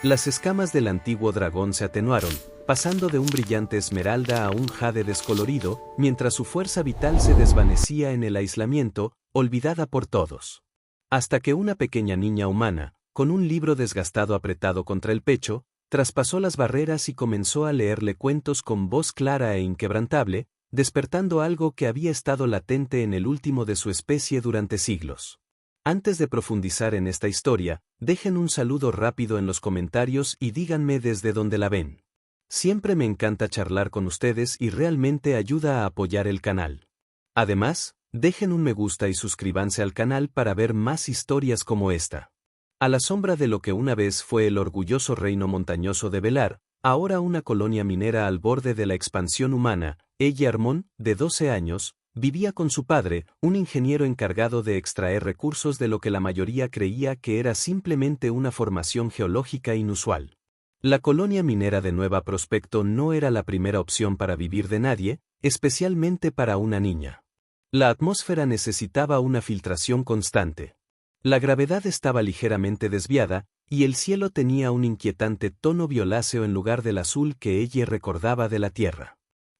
Las escamas del antiguo dragón se atenuaron, pasando de un brillante esmeralda a un jade descolorido, mientras su fuerza vital se desvanecía en el aislamiento, olvidada por todos. Hasta que una pequeña niña humana, con un libro desgastado apretado contra el pecho, traspasó las barreras y comenzó a leerle cuentos con voz clara e inquebrantable, despertando algo que había estado latente en el último de su especie durante siglos. Antes de profundizar en esta historia, dejen un saludo rápido en los comentarios y díganme desde dónde la ven. Siempre me encanta charlar con ustedes y realmente ayuda a apoyar el canal. Además, dejen un me gusta y suscríbanse al canal para ver más historias como esta. A la sombra de lo que una vez fue el orgulloso reino montañoso de Velar, ahora una colonia minera al borde de la expansión humana, Eje Armón, de 12 años, vivía con su padre, un ingeniero encargado de extraer recursos de lo que la mayoría creía que era simplemente una formación geológica inusual. La colonia minera de Nueva Prospecto no era la primera opción para vivir de nadie, especialmente para una niña. La atmósfera necesitaba una filtración constante. La gravedad estaba ligeramente desviada, y el cielo tenía un inquietante tono violáceo en lugar del azul que ella recordaba de la Tierra.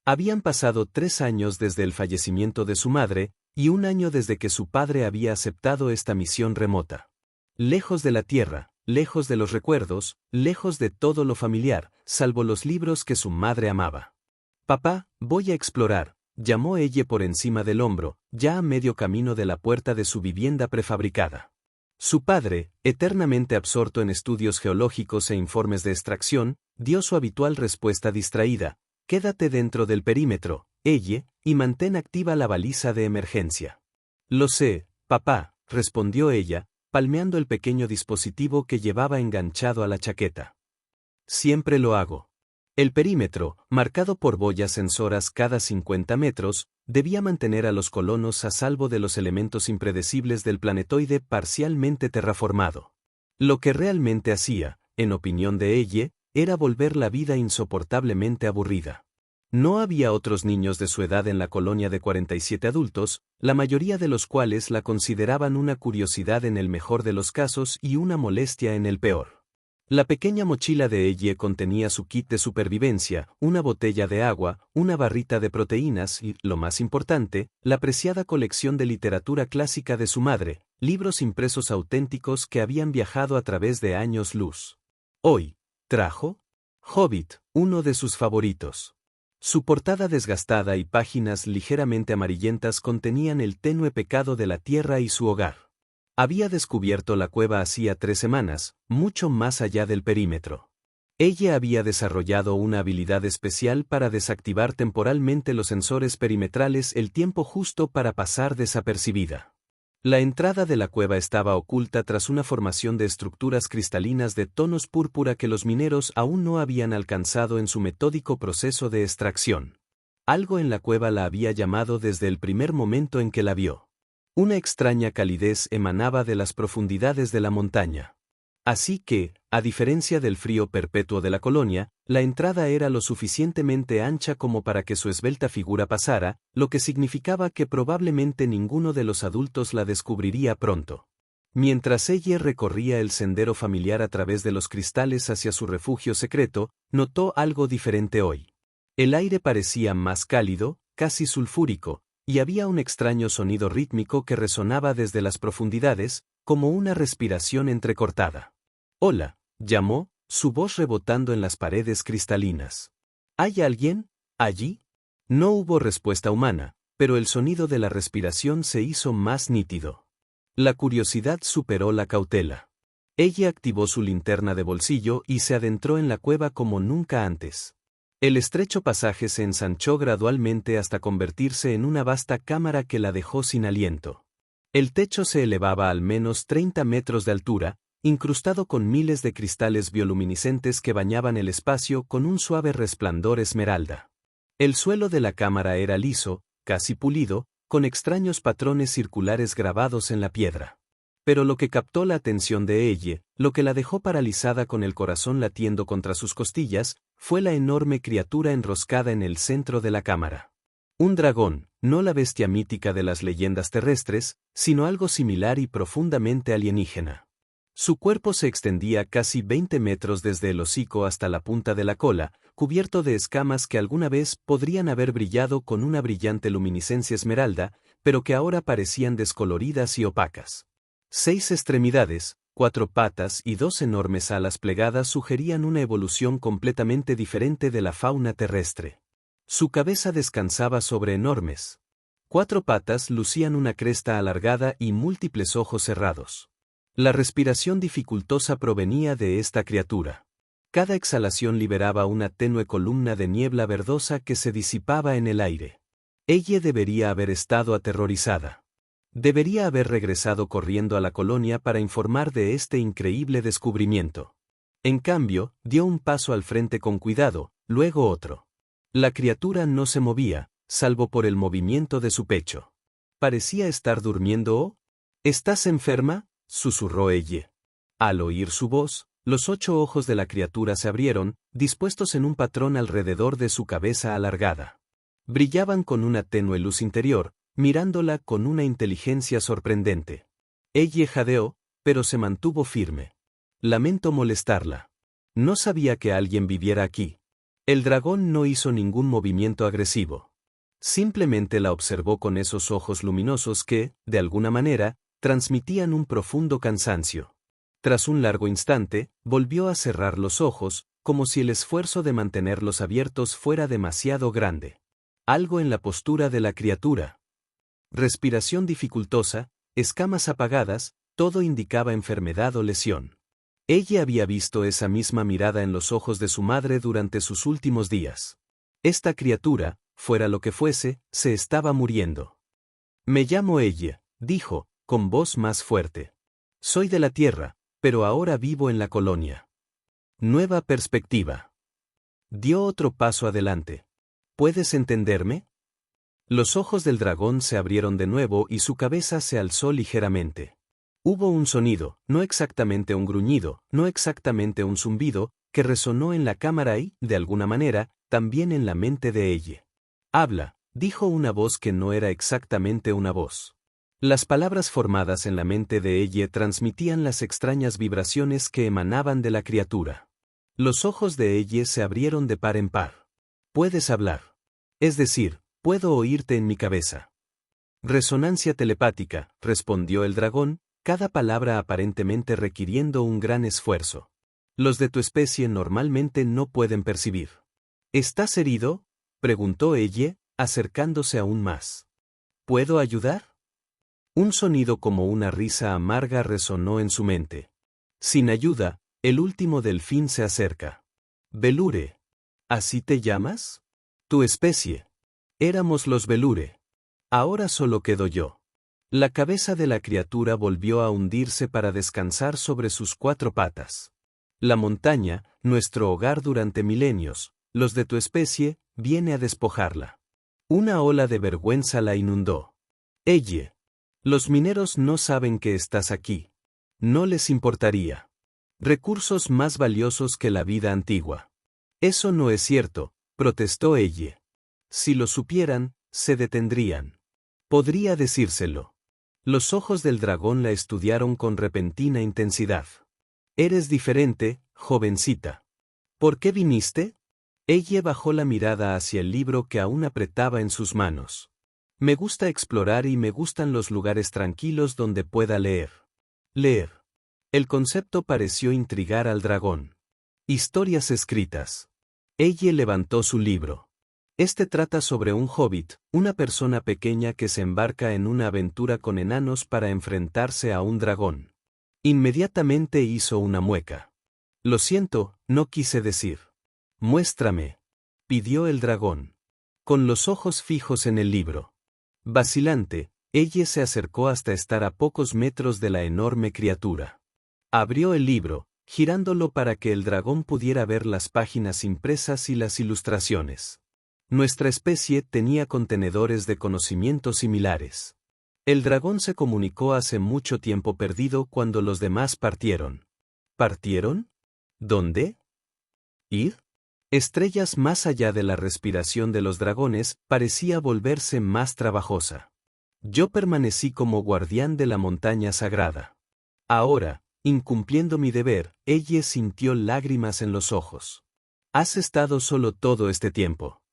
Habían pasado 3 años desde el fallecimiento de su madre, y 1 año desde que su padre había aceptado esta misión remota. Lejos de la Tierra, lejos de los recuerdos, lejos de todo lo familiar, salvo los libros que su madre amaba. «Papá, voy a explorar», llamó ella por encima del hombro, ya a medio camino de la puerta de su vivienda prefabricada. Su padre, eternamente absorto en estudios geológicos e informes de extracción, dio su habitual respuesta distraída: «Quédate dentro del perímetro, ella, y mantén activa la baliza de emergencia». «Lo sé, papá», respondió ella, palmeando el pequeño dispositivo que llevaba enganchado a la chaqueta. «Siempre lo hago». El perímetro, marcado por boyas sensoras cada 50 metros, debía mantener a los colonos a salvo de los elementos impredecibles del planetoide parcialmente terraformado. Lo que realmente hacía, en opinión de ella, era volver la vida insoportablemente aburrida. No había otros niños de su edad en la colonia de 47 adultos, la mayoría de los cuales la consideraban una curiosidad en el mejor de los casos y una molestia en el peor. La pequeña mochila de ella contenía su kit de supervivencia, una botella de agua, una barrita de proteínas y, lo más importante, la preciada colección de literatura clásica de su madre, libros impresos auténticos que habían viajado a través de años luz. Hoy, trajo Hobbit, uno de sus favoritos. Su portada desgastada y páginas ligeramente amarillentas contenían el tenue pecado de la tierra y su hogar. Había descubierto la cueva hacía 3 semanas, mucho más allá del perímetro. Ella había desarrollado una habilidad especial para desactivar temporalmente los sensores perimetrales el tiempo justo para pasar desapercibida. La entrada de la cueva estaba oculta tras una formación de estructuras cristalinas de tonos púrpura que los mineros aún no habían alcanzado en su metódico proceso de extracción. Algo en la cueva la había llamado desde el primer momento en que la vio. Una extraña calidez emanaba de las profundidades de la montaña. Así que, a diferencia del frío perpetuo de la colonia, la entrada era lo suficientemente ancha como para que su esbelta figura pasara, lo que significaba que probablemente ninguno de los adultos la descubriría pronto. Mientras ella recorría el sendero familiar a través de los cristales hacia su refugio secreto, notó algo diferente hoy. El aire parecía más cálido, casi sulfúrico, y había un extraño sonido rítmico que resonaba desde las profundidades, como una respiración entrecortada. «Hola», llamó, su voz rebotando en las paredes cristalinas. «¿Hay alguien allí?» No hubo respuesta humana, pero el sonido de la respiración se hizo más nítido. La curiosidad superó la cautela. Ella activó su linterna de bolsillo y se adentró en la cueva como nunca antes. El estrecho pasaje se ensanchó gradualmente hasta convertirse en una vasta cámara que la dejó sin aliento. El techo se elevaba al menos 30 metros de altura, incrustado con miles de cristales bioluminiscentes que bañaban el espacio con un suave resplandor esmeralda. El suelo de la cámara era liso, casi pulido, con extraños patrones circulares grabados en la piedra. Pero lo que captó la atención de ella, lo que la dejó paralizada con el corazón latiendo contra sus costillas, fue la enorme criatura enroscada en el centro de la cámara. Un dragón, no la bestia mítica de las leyendas terrestres, sino algo similar y profundamente alienígena. Su cuerpo se extendía casi 20 metros desde el hocico hasta la punta de la cola, cubierto de escamas que alguna vez podrían haber brillado con una brillante luminiscencia esmeralda, pero que ahora parecían descoloridas y opacas. 6 extremidades, 4 patas y 2 enormes alas plegadas sugerían una evolución completamente diferente de la fauna terrestre. Su cabeza descansaba sobre enormes 4 patas, lucían una cresta alargada y múltiples ojos cerrados. La respiración dificultosa provenía de esta criatura. Cada exhalación liberaba una tenue columna de niebla verdosa que se disipaba en el aire. Ella debería haber estado aterrorizada. Debería haber regresado corriendo a la colonia para informar de este increíble descubrimiento. En cambio, dio un paso al frente con cuidado, luego otro. La criatura no se movía, salvo por el movimiento de su pecho. Parecía estar durmiendo o... ¿Estás enferma?, susurró ella. Al oír su voz, los 8 ojos de la criatura se abrieron, dispuestos en un patrón alrededor de su cabeza alargada. Brillaban con una tenue luz interior, mirándola con una inteligencia sorprendente. Ella jadeó, pero se mantuvo firme. Lamento molestarla. No sabía que alguien viviera aquí. El dragón no hizo ningún movimiento agresivo. Simplemente la observó con esos ojos luminosos que, de alguna manera, transmitían un profundo cansancio. Tras un largo instante, volvió a cerrar los ojos, como si el esfuerzo de mantenerlos abiertos fuera demasiado grande. Algo en la postura de la criatura. Respiración dificultosa, escamas apagadas, todo indicaba enfermedad o lesión. Ella había visto esa misma mirada en los ojos de su madre durante sus últimos días. Esta criatura, fuera lo que fuese, se estaba muriendo. Me llamo ella, dijo, con voz más fuerte. Soy de la Tierra, pero ahora vivo en la colonia. Nueva perspectiva. Dio otro paso adelante. ¿Puedes entenderme? Los ojos del dragón se abrieron de nuevo y su cabeza se alzó ligeramente. Hubo un sonido, no exactamente un gruñido, no exactamente un zumbido, que resonó en la cámara y, de alguna manera, también en la mente de ella. Habla, dijo una voz que no era exactamente una voz. Las palabras formadas en la mente de ella transmitían las extrañas vibraciones que emanaban de la criatura. Los ojos de ella se abrieron de par en par. Puedes hablar. Es decir, puedo oírte en mi cabeza. Resonancia telepática, respondió el dragón, cada palabra aparentemente requiriendo un gran esfuerzo. Los de tu especie normalmente no pueden percibir. ¿Estás herido?, preguntó ella, acercándose aún más. ¿Puedo ayudar? Un sonido como una risa amarga resonó en su mente. Sin ayuda, el último delfín se acerca. Velure. ¿Así te llamas? Tu especie. Éramos los Velure. Ahora solo quedo yo. La cabeza de la criatura volvió a hundirse para descansar sobre sus 4 patas. La montaña, nuestro hogar durante milenios, los de tu especie, viene a despojarla. Una ola de vergüenza la inundó. Ella. Los mineros no saben que estás aquí. No les importaría. Recursos más valiosos que la vida antigua. Eso no es cierto, protestó ella. Si lo supieran, se detendrían. Podría decírselo. Los ojos del dragón la estudiaron con repentina intensidad. Eres diferente, jovencita. ¿Por qué viniste? Ella bajó la mirada hacia el libro que aún apretaba en sus manos. Me gusta explorar y me gustan los lugares tranquilos donde pueda leer. Leer. El concepto pareció intrigar al dragón. Historias escritas. Ella levantó su libro. Este trata sobre un hobbit, una persona pequeña que se embarca en una aventura con enanos para enfrentarse a un dragón. Inmediatamente hizo una mueca. Lo siento, no quise decir. Muéstrame, pidió el dragón. Con los ojos fijos en el libro. Vacilante, ella se acercó hasta estar a pocos metros de la enorme criatura. Abrió el libro, girándolo para que el dragón pudiera ver las páginas impresas y las ilustraciones. Nuestra especie tenía contenedores de conocimiento similares. El dragón se comunicó hace mucho tiempo perdido cuando los demás partieron. ¿Partieron? ¿Dónde? ¿Ir? Estrellas más allá de la respiración de los dragones parecía volverse más trabajosa. Yo permanecí como guardián de la montaña sagrada. Ahora, incumpliendo mi deber, ella sintió lágrimas en los ojos. ¿Has estado solo todo este tiempo?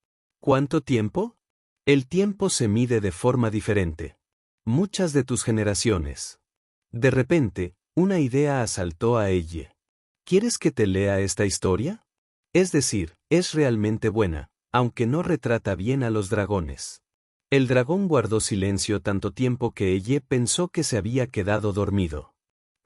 ¿Cuánto tiempo? El tiempo se mide de forma diferente. Muchas de tus generaciones. De repente, una idea asaltó a ella. ¿Quieres que te lea esta historia? Es decir, es realmente buena, aunque no retrata bien a los dragones. El dragón guardó silencio tanto tiempo que ella pensó que se había quedado dormido.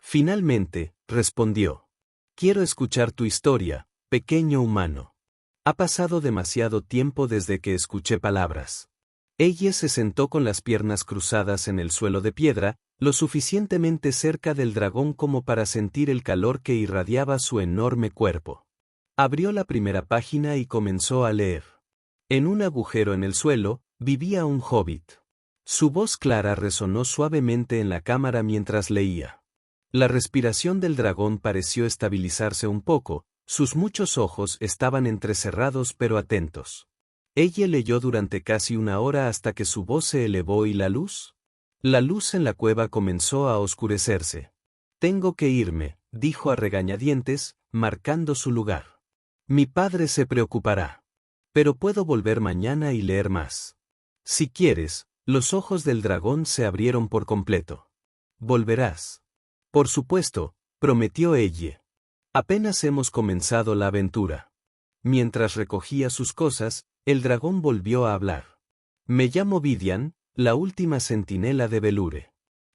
Finalmente, respondió. Quiero escuchar tu historia, pequeño humano. Ha pasado demasiado tiempo desde que escuché palabras. Ella se sentó con las piernas cruzadas en el suelo de piedra, lo suficientemente cerca del dragón como para sentir el calor que irradiaba su enorme cuerpo. Abrió la primera página y comenzó a leer. En un agujero en el suelo, vivía un hobbit. Su voz clara resonó suavemente en la cámara mientras leía. La respiración del dragón pareció estabilizarse un poco, sus muchos ojos estaban entrecerrados pero atentos. Ella leyó durante casi una hora hasta que su voz se elevó y la luz en la cueva comenzó a oscurecerse. Tengo que irme, dijo a regañadientes, marcando su lugar. Mi padre se preocupará. Pero puedo volver mañana y leer más. Si quieres. Los ojos del dragón se abrieron por completo. Volverás. Por supuesto, prometió ella. Apenas hemos comenzado la aventura. Mientras recogía sus cosas, el dragón volvió a hablar. Me llamo Vidian, la última centinela de Velure.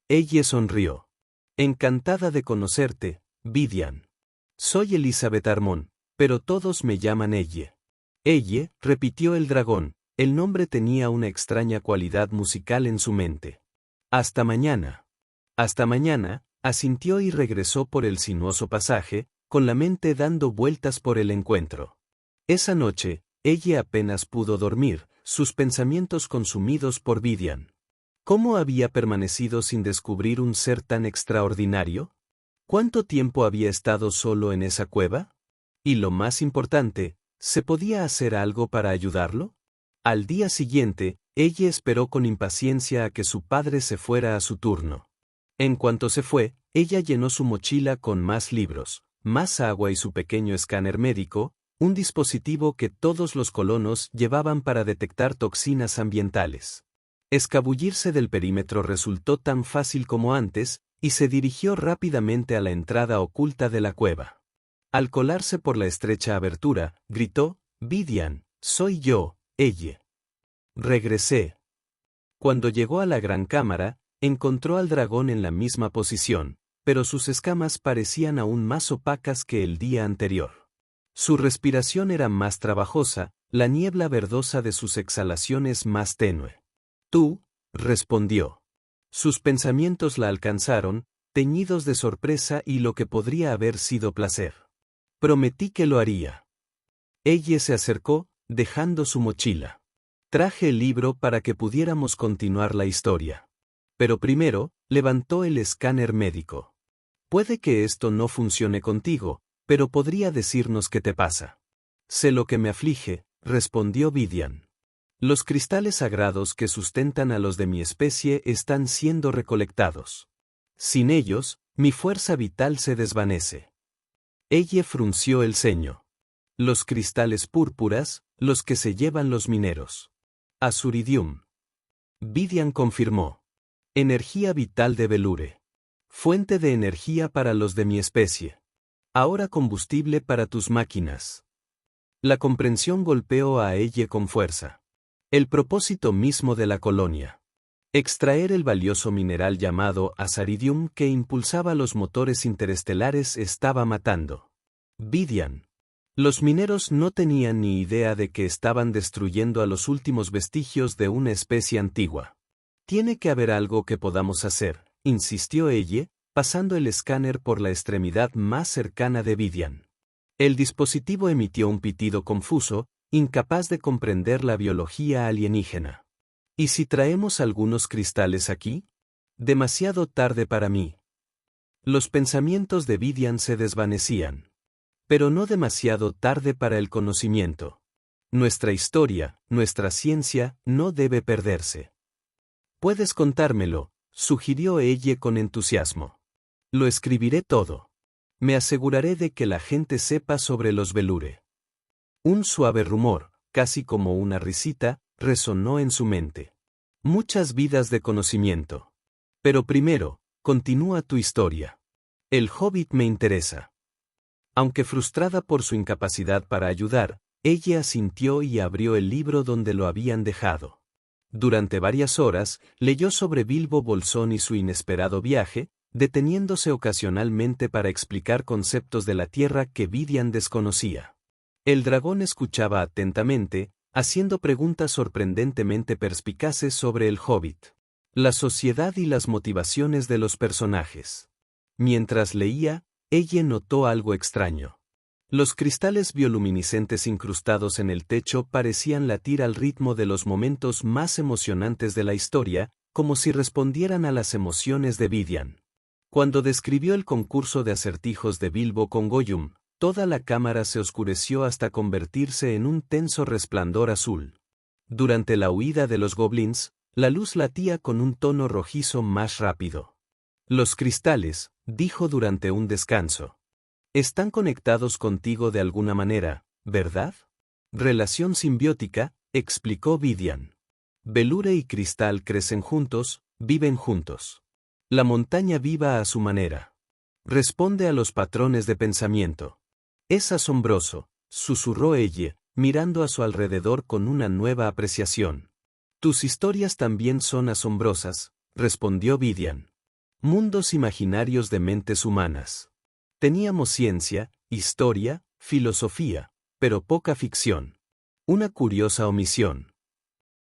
Ella sonrió. Encantada de conocerte, Vidian. Soy Elizabeth Armón, pero todos me llaman ella. Ella, repitió el dragón, el nombre tenía una extraña cualidad musical en su mente. Hasta mañana. Hasta mañana, asintió y regresó por el sinuoso pasaje, con la mente dando vueltas por el encuentro. Esa noche, ella apenas pudo dormir, sus pensamientos consumidos por Vidian. ¿Cómo había permanecido sin descubrir un ser tan extraordinario? ¿Cuánto tiempo había estado solo en esa cueva? Y lo más importante, ¿se podía hacer algo para ayudarlo? Al día siguiente, ella esperó con impaciencia a que su padre se fuera a su turno. En cuanto se fue, ella llenó su mochila con más libros, más agua y su pequeño escáner médico, un dispositivo que todos los colonos llevaban para detectar toxinas ambientales. Escabullirse del perímetro resultó tan fácil como antes, y se dirigió rápidamente a la entrada oculta de la cueva. Al colarse por la estrecha abertura, gritó, Vidian, soy yo, ella. Regresé. Cuando llegó a la gran cámara, encontró al dragón en la misma posición, pero sus escamas parecían aún más opacas que el día anterior. Su respiración era más trabajosa, la niebla verdosa de sus exhalaciones más tenue. Tú, respondió. Sus pensamientos la alcanzaron, teñidos de sorpresa y lo que podría haber sido placer. Prometí que lo haría. Ella se acercó, dejando su mochila. Traje el libro para que pudiéramos continuar la historia. Pero primero, levantó el escáner médico. Puede que esto no funcione contigo, pero podría decirnos qué te pasa. Sé lo que me aflige, respondió Vidian. Los cristales sagrados que sustentan a los de mi especie están siendo recolectados. Sin ellos, mi fuerza vital se desvanece. Ella frunció el ceño. Los cristales púrpuras, los que se llevan los mineros. Azuridium. Vidian confirmó. Energía vital de Velure. Fuente de energía para los de mi especie. Ahora combustible para tus máquinas. La comprensión golpeó a ella con fuerza. El propósito mismo de la colonia. Extraer el valioso mineral llamado Azuridium que impulsaba los motores interestelares estaba matando. Vidian. Los mineros no tenían ni idea de que estaban destruyendo a los últimos vestigios de una especie antigua. Tiene que haber algo que podamos hacer, insistió ella, pasando el escáner por la extremidad más cercana de Vidian. El dispositivo emitió un pitido confuso, incapaz de comprender la biología alienígena. ¿Y si traemos algunos cristales aquí? Demasiado tarde para mí. Los pensamientos de Vidian se desvanecían. Pero no demasiado tarde para el conocimiento. Nuestra historia, nuestra ciencia, no debe perderse. Puedes contármelo, sugirió ella con entusiasmo. Lo escribiré todo. Me aseguraré de que la gente sepa sobre los Velure. Un suave rumor, casi como una risita, resonó en su mente. Muchas vidas de conocimiento. Pero primero, continúa tu historia. El Hobbit me interesa. Aunque frustrada por su incapacidad para ayudar, ella asintió y abrió el libro donde lo habían dejado. Durante varias horas, leyó sobre Bilbo Bolsón y su inesperado viaje, deteniéndose ocasionalmente para explicar conceptos de la Tierra que Vidian desconocía. El dragón escuchaba atentamente, haciendo preguntas sorprendentemente perspicaces sobre el Hobbit, la sociedad y las motivaciones de los personajes. Mientras leía, ella notó algo extraño. Los cristales bioluminiscentes incrustados en el techo parecían latir al ritmo de los momentos más emocionantes de la historia, como si respondieran a las emociones de Vidian. Cuando describió el concurso de acertijos de Bilbo con Gollum, toda la cámara se oscureció hasta convertirse en un tenso resplandor azul. Durante la huida de los goblins, la luz latía con un tono rojizo más rápido. Los cristales, dijo durante un descanso, están conectados contigo de alguna manera, ¿verdad? Relación simbiótica, explicó Vidian. Velure y cristal crecen juntos, viven juntos. La montaña viva a su manera. Responde a los patrones de pensamiento. Es asombroso, susurró ella, mirando a su alrededor con una nueva apreciación. Tus historias también son asombrosas, respondió Vidian. Mundos imaginarios de mentes humanas. Teníamos ciencia, historia, filosofía, pero poca ficción. Una curiosa omisión.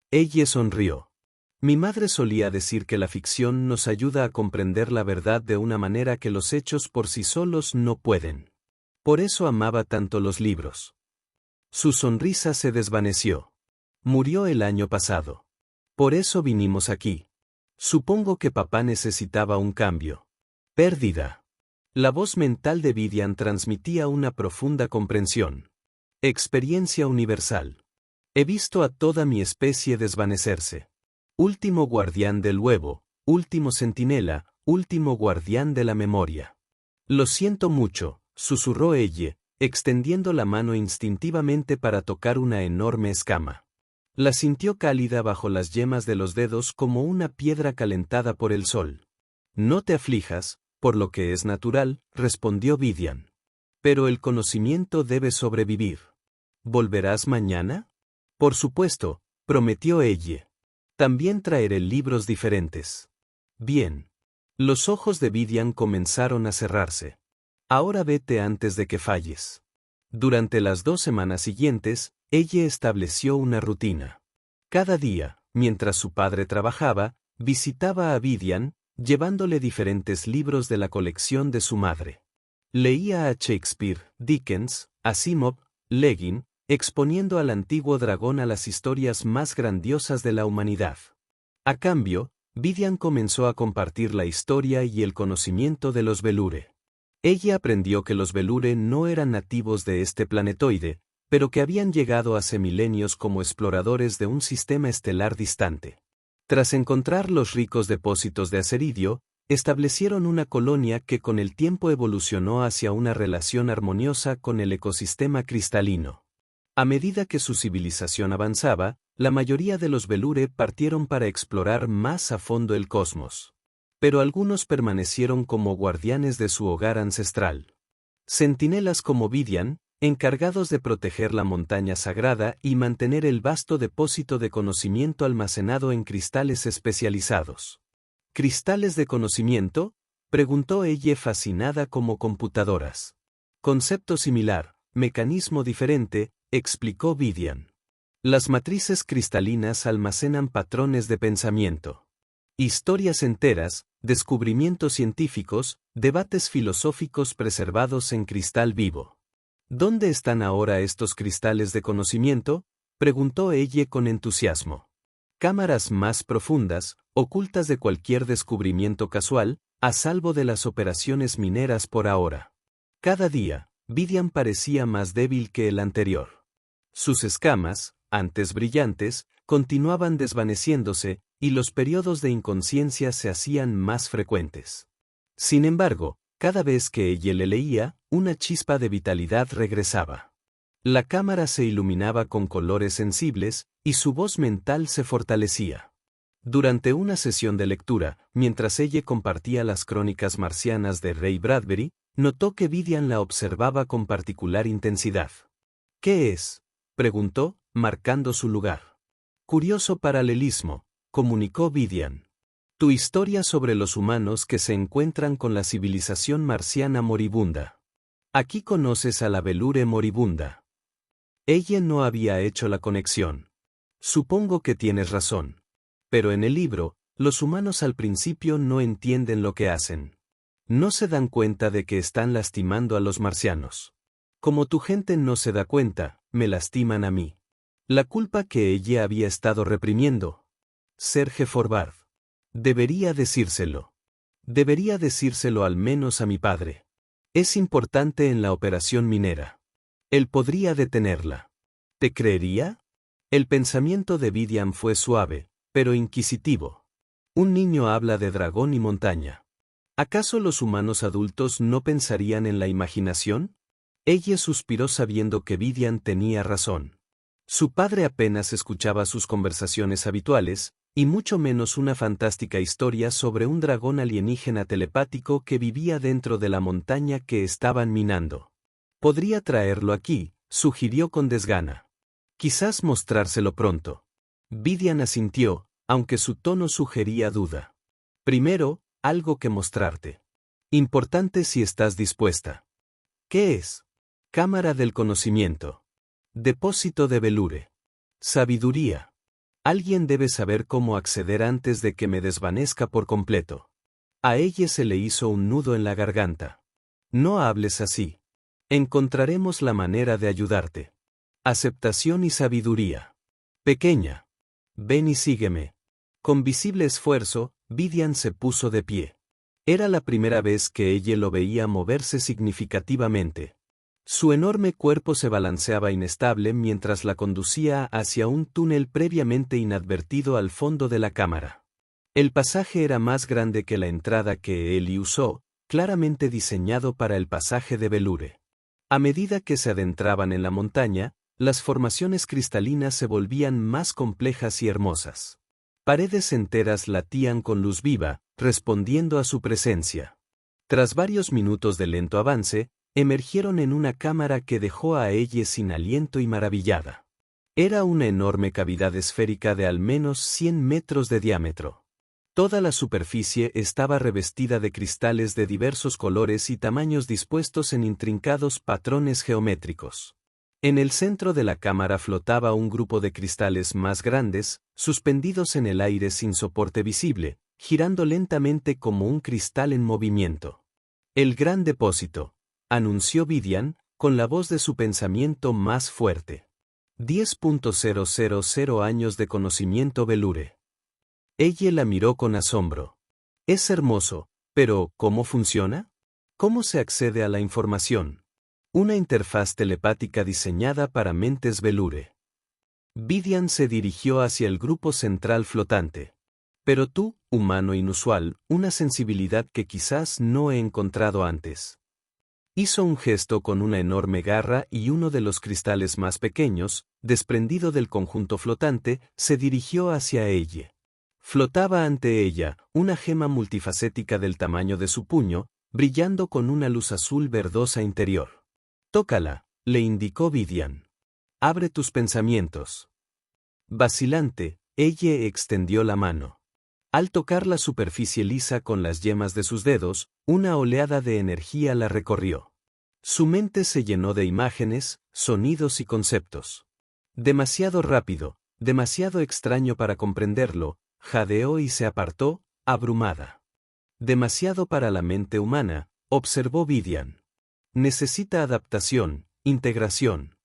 Ella sonrió. Mi madre solía decir que la ficción nos ayuda a comprender la verdad de una manera que los hechos por sí solos no pueden. Por eso amaba tanto los libros. Su sonrisa se desvaneció. Murió el año pasado. Por eso vinimos aquí. Supongo que papá necesitaba un cambio. Pérdida. La voz mental de Vidian transmitía una profunda comprensión. Experiencia universal. He visto a toda mi especie desvanecerse. Último guardián del huevo, último centinela, último guardián de la memoria. Lo siento mucho, susurró ella, extendiendo la mano instintivamente para tocar una enorme escama. La sintió cálida bajo las yemas de los dedos como una piedra calentada por el sol. No te aflijas, por lo que es natural, respondió Vidian. Pero el conocimiento debe sobrevivir. ¿Volverás mañana? Por supuesto, prometió ella. También traeré libros diferentes. Bien. Los ojos de Vidian comenzaron a cerrarse. Ahora vete antes de que falles. Durante las 2 semanas siguientes, ella estableció una rutina. Cada día, mientras su padre trabajaba, visitaba a Vidian, llevándole diferentes libros de la colección de su madre. Leía a Shakespeare, Dickens, Asimov, Leguin, exponiendo al antiguo dragón a las historias más grandiosas de la humanidad. A cambio, Vidian comenzó a compartir la historia y el conocimiento de los Velure. Ella aprendió que los Velure no eran nativos de este planetoide, pero que habían llegado hace milenios como exploradores de un sistema estelar distante. Tras encontrar los ricos depósitos de aceridio, establecieron una colonia que con el tiempo evolucionó hacia una relación armoniosa con el ecosistema cristalino. A medida que su civilización avanzaba, la mayoría de los Velure partieron para explorar más a fondo el cosmos. Pero algunos permanecieron como guardianes de su hogar ancestral. Centinelas como Vidian, encargados de proteger la montaña sagrada y mantener el vasto depósito de conocimiento almacenado en cristales especializados. ¿Cristales de conocimiento?, preguntó ella fascinada como computadoras. Concepto similar, mecanismo diferente, explicó Vidian. Las matrices cristalinas almacenan patrones de pensamiento. Historias enteras, descubrimientos científicos, debates filosóficos preservados en cristal vivo. ¿Dónde están ahora estos cristales de conocimiento?, preguntó ella con entusiasmo. Cámaras más profundas, ocultas de cualquier descubrimiento casual, a salvo de las operaciones mineras por ahora. Cada día, Vidian parecía más débil que el anterior. Sus escamas, antes brillantes, continuaban desvaneciéndose, y los periodos de inconsciencia se hacían más frecuentes. Sin embargo, cada vez que ella le leía, una chispa de vitalidad regresaba. La cámara se iluminaba con colores sensibles, y su voz mental se fortalecía. Durante una sesión de lectura, mientras ella compartía las crónicas marcianas de Ray Bradbury, notó que Vivian la observaba con particular intensidad. ¿Qué es?, preguntó, marcando su lugar. Curioso paralelismo, comunicó Vivian. Tu historia sobre los humanos que se encuentran con la civilización marciana moribunda. Aquí conoces a la Belure moribunda. Ella no había hecho la conexión. Supongo que tienes razón. Pero en el libro, los humanos al principio no entienden lo que hacen. No se dan cuenta de que están lastimando a los marcianos. Como tu gente no se da cuenta, me lastiman a mí. La culpa que ella había estado reprimiendo. Serge Forbard. Debería decírselo. Debería decírselo al menos a mi padre. Es importante en la operación minera. Él podría detenerla. ¿Te creería? El pensamiento de Vivian fue suave, pero inquisitivo. Un niño habla de dragón y montaña. ¿Acaso los humanos adultos no pensarían en la imaginación? Ella suspiró sabiendo que Vivian tenía razón. Su padre apenas escuchaba sus conversaciones habituales, y mucho menos una fantástica historia sobre un dragón alienígena telepático que vivía dentro de la montaña que estaban minando. Podría traerlo aquí, sugirió con desgana. Quizás mostrárselo pronto. Vivian asintió, aunque su tono sugería duda. Primero, algo que mostrarte. Importante si estás dispuesta. ¿Qué es? Cámara del conocimiento. Depósito de Belure. Sabiduría. Alguien debe saber cómo acceder antes de que me desvanezca por completo. A ella se le hizo un nudo en la garganta. No hables así. Encontraremos la manera de ayudarte. Aceptación y sabiduría. Pequeña. Ven y sígueme. Con visible esfuerzo, Vivian se puso de pie. Era la primera vez que ella lo veía moverse significativamente. Su enorme cuerpo se balanceaba inestable mientras la conducía hacia un túnel previamente inadvertido al fondo de la cámara. El pasaje era más grande que la entrada que Ellie usó, claramente diseñado para el pasaje de Belure. A medida que se adentraban en la montaña, las formaciones cristalinas se volvían más complejas y hermosas. Paredes enteras latían con luz viva, respondiendo a su presencia. Tras varios minutos de lento avance, emergieron en una cámara que dejó a ella sin aliento y maravillada. Era una enorme cavidad esférica de al menos 100 metros de diámetro. Toda la superficie estaba revestida de cristales de diversos colores y tamaños dispuestos en intrincados patrones geométricos. En el centro de la cámara flotaba un grupo de cristales más grandes, suspendidos en el aire sin soporte visible, girando lentamente como un cristal en movimiento. El gran depósito, anunció Vivian, con la voz de su pensamiento más fuerte. 10.000 años de conocimiento Belure. Ella la miró con asombro. Es hermoso, pero ¿cómo funciona? ¿Cómo se accede a la información? Una interfaz telepática diseñada para mentes Belure. Vivian se dirigió hacia el grupo central flotante. Pero tú, humano inusual, una sensibilidad que quizás no he encontrado antes. Hizo un gesto con una enorme garra y uno de los cristales más pequeños, desprendido del conjunto flotante, se dirigió hacia ella. Flotaba ante ella, una gema multifacética del tamaño de su puño, brillando con una luz azul verdosa interior. Tócala, le indicó Vivian. Abre tus pensamientos. Vacilante, ella extendió la mano. Al tocar la superficie lisa con las yemas de sus dedos, una oleada de energía la recorrió. Su mente se llenó de imágenes, sonidos y conceptos. Demasiado rápido, demasiado extraño para comprenderlo, jadeó y se apartó, abrumada. Demasiado para la mente humana, observó Vivian. Necesita adaptación, integración.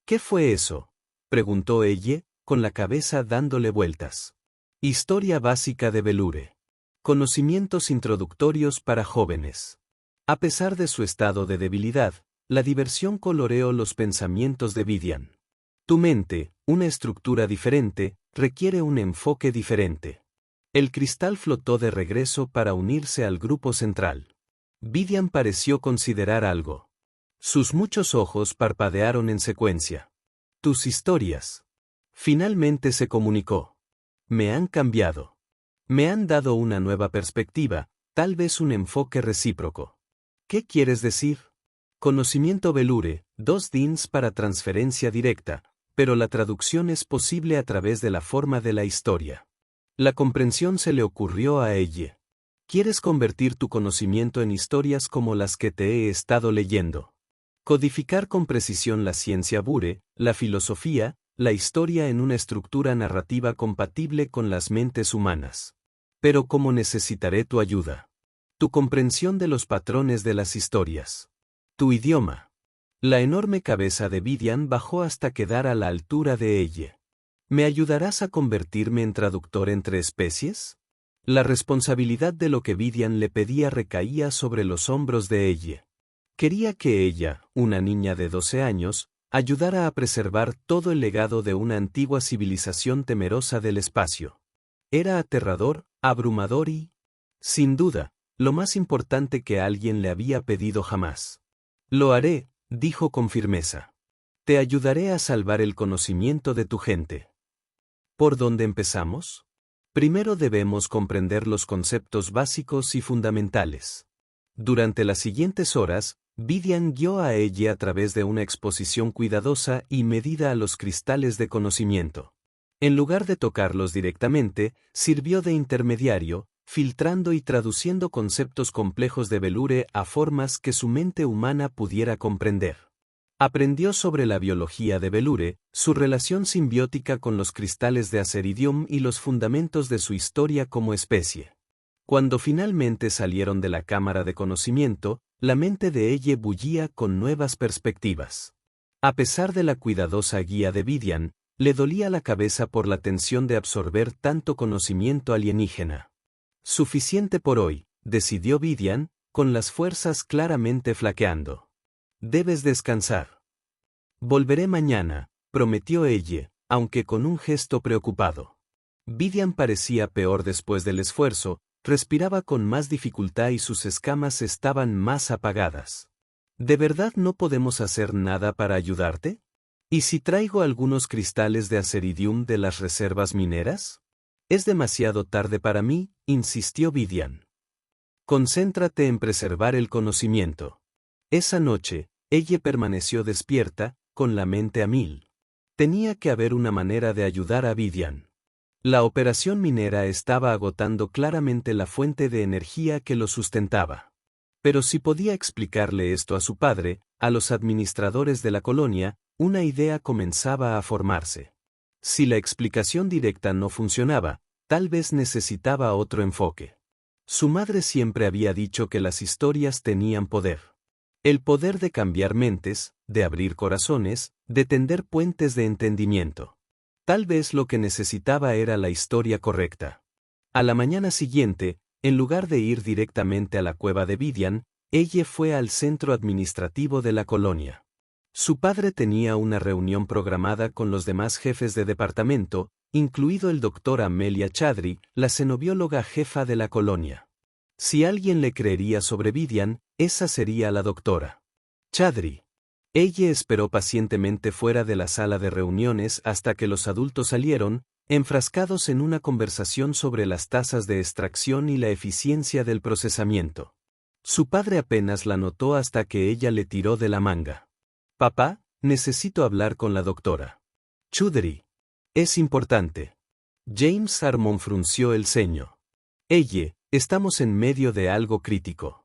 ¿Qué fue eso?, preguntó ella, con la cabeza dándole vueltas. Historia básica de Belure. Conocimientos introductorios para jóvenes. A pesar de su estado de debilidad, la diversión coloreó los pensamientos de Vivian. Tu mente, una estructura diferente, requiere un enfoque diferente. El cristal flotó de regreso para unirse al grupo central. Vivian pareció considerar algo. Sus muchos ojos parpadearon en secuencia. Tus historias. Finalmente se comunicó. Me han cambiado. Me han dado una nueva perspectiva, tal vez un enfoque recíproco. ¿Qué quieres decir? Conocimiento Velure, 2 DINs para transferencia directa, pero la traducción es posible a través de la forma de la historia. La comprensión se le ocurrió a ella. ¿Quieres convertir tu conocimiento en historias como las que te he estado leyendo? Codificar con precisión la ciencia Bure, la filosofía, la historia en una estructura narrativa compatible con las mentes humanas. Pero ¿cómo necesitaré tu ayuda? Tu comprensión de los patrones de las historias. Tu idioma. La enorme cabeza de Vivian bajó hasta quedar a la altura de ella. ¿Me ayudarás a convertirme en traductor entre especies? La responsabilidad de lo que Vivian le pedía recaía sobre los hombros de ella. Quería que ella, una niña de 12 años, ayudara a preservar todo el legado de una antigua civilización temerosa del espacio. Era aterrador, abrumador y, sin duda, lo más importante que alguien le había pedido jamás. Lo haré, dijo con firmeza. Te ayudaré a salvar el conocimiento de tu gente. ¿Por dónde empezamos? Primero debemos comprender los conceptos básicos y fundamentales. Durante las siguientes horas, Vivian guió a ella a través de una exposición cuidadosa y medida a los cristales de conocimiento. En lugar de tocarlos directamente, sirvió de intermediario, filtrando y traduciendo conceptos complejos de Velure a formas que su mente humana pudiera comprender. Aprendió sobre la biología de Velure, su relación simbiótica con los cristales de Aceridium y los fundamentos de su historia como especie. Cuando finalmente salieron de la cámara de conocimiento, la mente de ella bullía con nuevas perspectivas. A pesar de la cuidadosa guía de Vivian, le dolía la cabeza por la tensión de absorber tanto conocimiento alienígena. Suficiente por hoy, decidió Vivian, con las fuerzas claramente flaqueando. Debes descansar. Volveré mañana, prometió ella, aunque con un gesto preocupado. Vivian parecía peor después del esfuerzo, respiraba con más dificultad y sus escamas estaban más apagadas. ¿De verdad no podemos hacer nada para ayudarte? ¿Y si traigo algunos cristales de Aceridium de las reservas mineras? Es demasiado tarde para mí, insistió Vivian. Concéntrate en preservar el conocimiento. Esa noche, ella permaneció despierta, con la mente a mil. Tenía que haber una manera de ayudar a Vivian. La operación minera estaba agotando claramente la fuente de energía que lo sustentaba. Pero si podía explicarle esto a su padre, a los administradores de la colonia, una idea comenzaba a formarse. Si la explicación directa no funcionaba, tal vez necesitaba otro enfoque. Su madre siempre había dicho que las historias tenían poder. El poder de cambiar mentes, de abrir corazones, de tender puentes de entendimiento. Tal vez lo que necesitaba era la historia correcta. A la mañana siguiente, en lugar de ir directamente a la cueva de Vivian, ella fue al centro administrativo de la colonia. Su padre tenía una reunión programada con los demás jefes de departamento, incluido el Dr. Amelia Chadri, la xenobióloga jefa de la colonia. Si alguien le creería sobre Vivian, esa sería la doctora Chadri. Ella esperó pacientemente fuera de la sala de reuniones hasta que los adultos salieron, enfrascados en una conversación sobre las tasas de extracción y la eficiencia del procesamiento. Su padre apenas la notó hasta que ella le tiró de la manga. «Papá, necesito hablar con la doctora Chudri. Es importante». James Harmon frunció el ceño. «Ella, estamos en medio de algo crítico.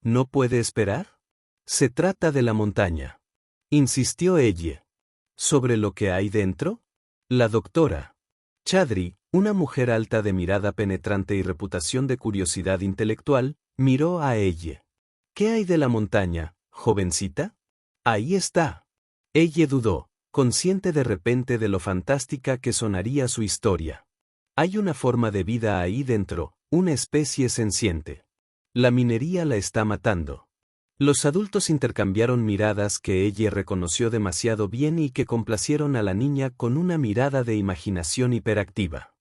¿No puede esperar? Se trata de la montaña», insistió ella. ¿Sobre lo que hay dentro? La doctora Chadri, una mujer alta de mirada penetrante y reputación de curiosidad intelectual, miró a ella. ¿Qué hay de la montaña, jovencita? Ahí está. Ella dudó, consciente de repente de lo fantástica que sonaría su historia. Hay una forma de vida ahí dentro, una especie senciente. La minería la está matando. Los adultos intercambiaron miradas que ella reconoció demasiado bien y que complacieron a la niña con una mirada de imaginación hiperactiva.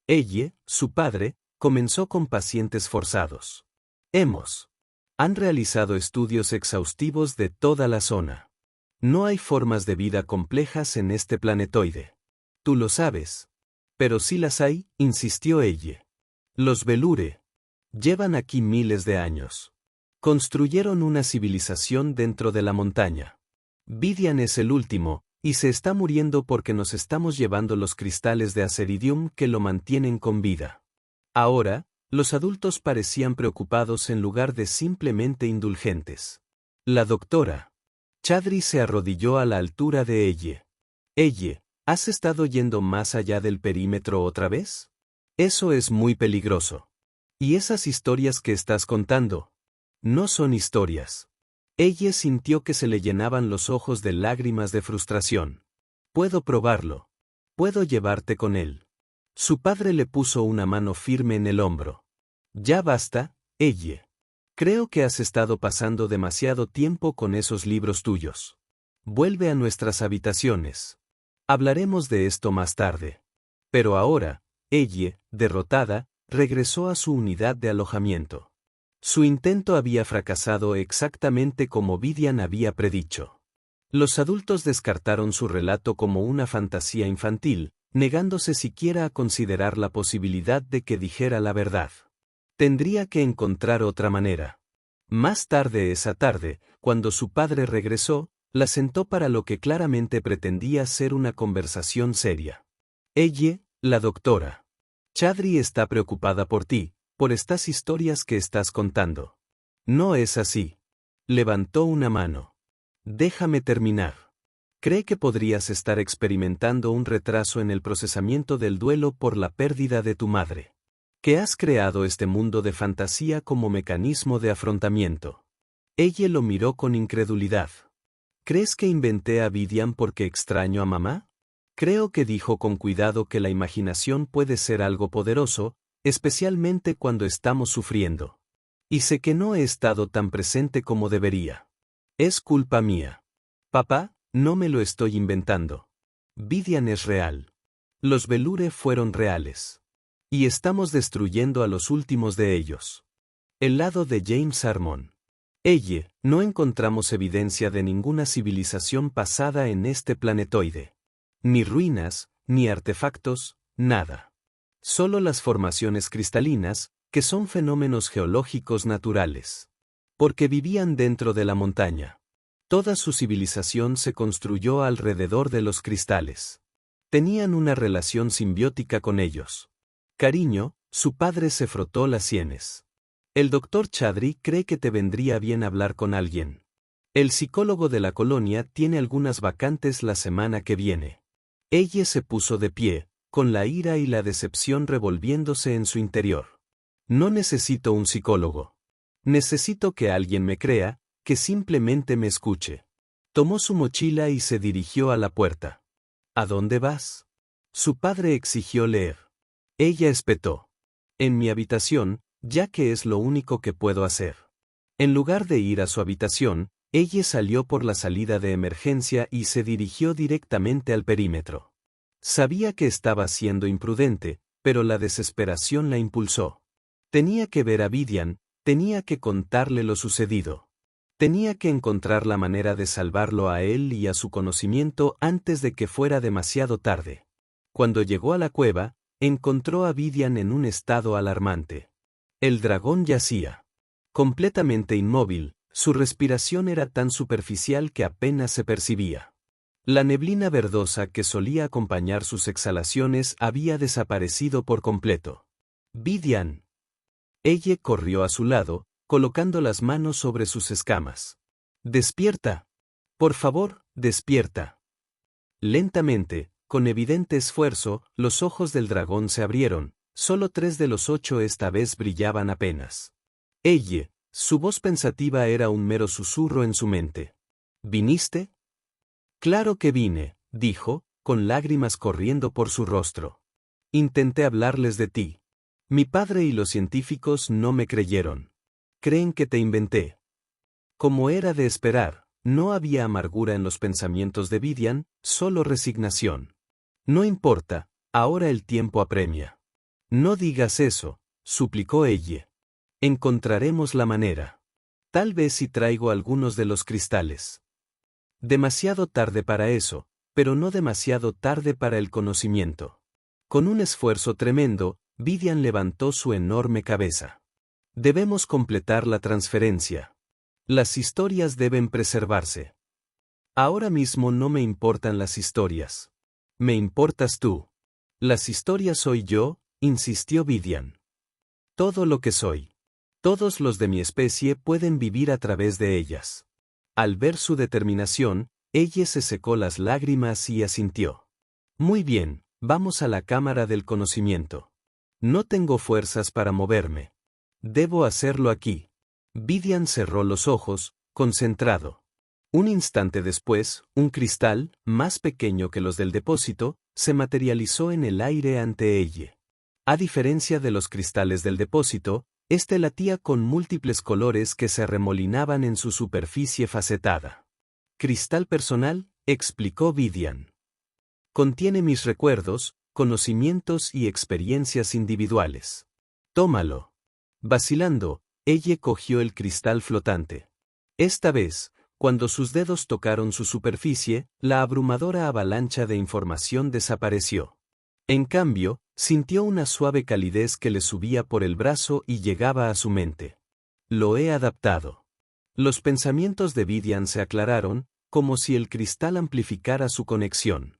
Ella, su padre, comenzó con pacientes forzados. Han realizado estudios exhaustivos de toda la zona. No hay formas de vida complejas en este planetoide. Tú lo sabes. Pero sí las hay, insistió ella. Los Velure. Llevan aquí miles de años. Construyeron una civilización dentro de la montaña. Vidian es el último, y se está muriendo porque nos estamos llevando los cristales de Aceridium que lo mantienen con vida. Ahora, los adultos parecían preocupados en lugar de simplemente indulgentes. La doctora Chadri se arrodilló a la altura de ella. Ella, ¿has estado yendo más allá del perímetro otra vez? Eso es muy peligroso. ¿Y esas historias que estás contando? No son historias. Ella sintió que se le llenaban los ojos de lágrimas de frustración. Puedo probarlo. Puedo llevarte con él. Su padre le puso una mano firme en el hombro. Ya basta, ella. Creo que has estado pasando demasiado tiempo con esos libros tuyos. Vuelve a nuestras habitaciones. Hablaremos de esto más tarde. Pero ahora, ella, derrotada, regresó a su unidad de alojamiento. Su intento había fracasado exactamente como Vidian había predicho. Los adultos descartaron su relato como una fantasía infantil, negándose siquiera a considerar la posibilidad de que dijera la verdad. Tendría que encontrar otra manera. Más tarde esa tarde, cuando su padre regresó, la sentó para lo que claramente pretendía ser una conversación seria. Ella, la doctora Chadri está preocupada por ti, por estas historias que estás contando. No es así. Levantó una mano. Déjame terminar. Cree que podrías estar experimentando un retraso en el procesamiento del duelo por la pérdida de tu madre. Que has creado este mundo de fantasía como mecanismo de afrontamiento. Ella lo miró con incredulidad. ¿Crees que inventé a Vidian porque extraño a mamá? Creo que dijo con cuidado que la imaginación puede ser algo poderoso, especialmente cuando estamos sufriendo. Y sé que no he estado tan presente como debería. Es culpa mía. Papá, no me lo estoy inventando. Vidian es real. Los Velure fueron reales. Y estamos destruyendo a los últimos de ellos. El lado de James Harmon. Ella, no encontramos evidencia de ninguna civilización pasada en este planetoide. Ni ruinas, ni artefactos, nada. Solo las formaciones cristalinas, que son fenómenos geológicos naturales. Porque vivían dentro de la montaña. Toda su civilización se construyó alrededor de los cristales. Tenían una relación simbiótica con ellos. Cariño, su padre se frotó las sienes. El doctor Chadri cree que te vendría bien hablar con alguien. El psicólogo de la colonia tiene algunas vacantes la semana que viene. Ella se puso de pie, con la ira y la decepción revolviéndose en su interior. No necesito un psicólogo. Necesito que alguien me crea, que simplemente me escuche. Tomó su mochila y se dirigió a la puerta. ¿A dónde vas? Su padre exigió leer. Ella espetó. En mi habitación, ya que es lo único que puedo hacer. En lugar de ir a su habitación, ella salió por la salida de emergencia y se dirigió directamente al perímetro. Sabía que estaba siendo imprudente, pero la desesperación la impulsó. Tenía que ver a Vidian, tenía que contarle lo sucedido. Tenía que encontrar la manera de salvarlo a él y a su conocimiento antes de que fuera demasiado tarde. Cuando llegó a la cueva, encontró a Vidian en un estado alarmante. El dragón yacía. Completamente inmóvil, su respiración era tan superficial que apenas se percibía. La neblina verdosa que solía acompañar sus exhalaciones había desaparecido por completo. Vidian. Ella corrió a su lado, colocando las manos sobre sus escamas. ¡Despierta! Por favor, despierta. Lentamente, con evidente esfuerzo, los ojos del dragón se abrieron. Solo 3 de los 8 esta vez brillaban apenas. Ella, su voz pensativa era un mero susurro en su mente. ¿Viniste? Claro que vine, dijo, con lágrimas corriendo por su rostro. Intenté hablarles de ti. Mi padre y los científicos no me creyeron. Creen que te inventé. Como era de esperar, no había amargura en los pensamientos de Vidian, solo resignación. No importa, ahora el tiempo apremia. No digas eso, suplicó ella. Encontraremos la manera. Tal vez si traigo algunos de los cristales. Demasiado tarde para eso, pero no demasiado tarde para el conocimiento. Con un esfuerzo tremendo, Vivian levantó su enorme cabeza. Debemos completar la transferencia. Las historias deben preservarse. Ahora mismo no me importan las historias. Me importas tú. Las historias soy yo, insistió Vivian. Todo lo que soy. Todos los de mi especie pueden vivir a través de ellas. Al ver su determinación, ella se secó las lágrimas y asintió. Muy bien, vamos a la cámara del conocimiento. No tengo fuerzas para moverme. Debo hacerlo aquí. Vivian cerró los ojos, concentrado. Un instante después, un cristal, más pequeño que los del depósito, se materializó en el aire ante ella. A diferencia de los cristales del depósito, este latía con múltiples colores que se arremolinaban en su superficie facetada. Cristal personal, explicó Vivian. Contiene mis recuerdos, conocimientos y experiencias individuales. Tómalo. Vacilando, ella cogió el cristal flotante. Esta vez, cuando sus dedos tocaron su superficie, la abrumadora avalancha de información desapareció. En cambio, sintió una suave calidez que le subía por el brazo y llegaba a su mente. Lo he adaptado. Los pensamientos de Vivian se aclararon, como si el cristal amplificara su conexión.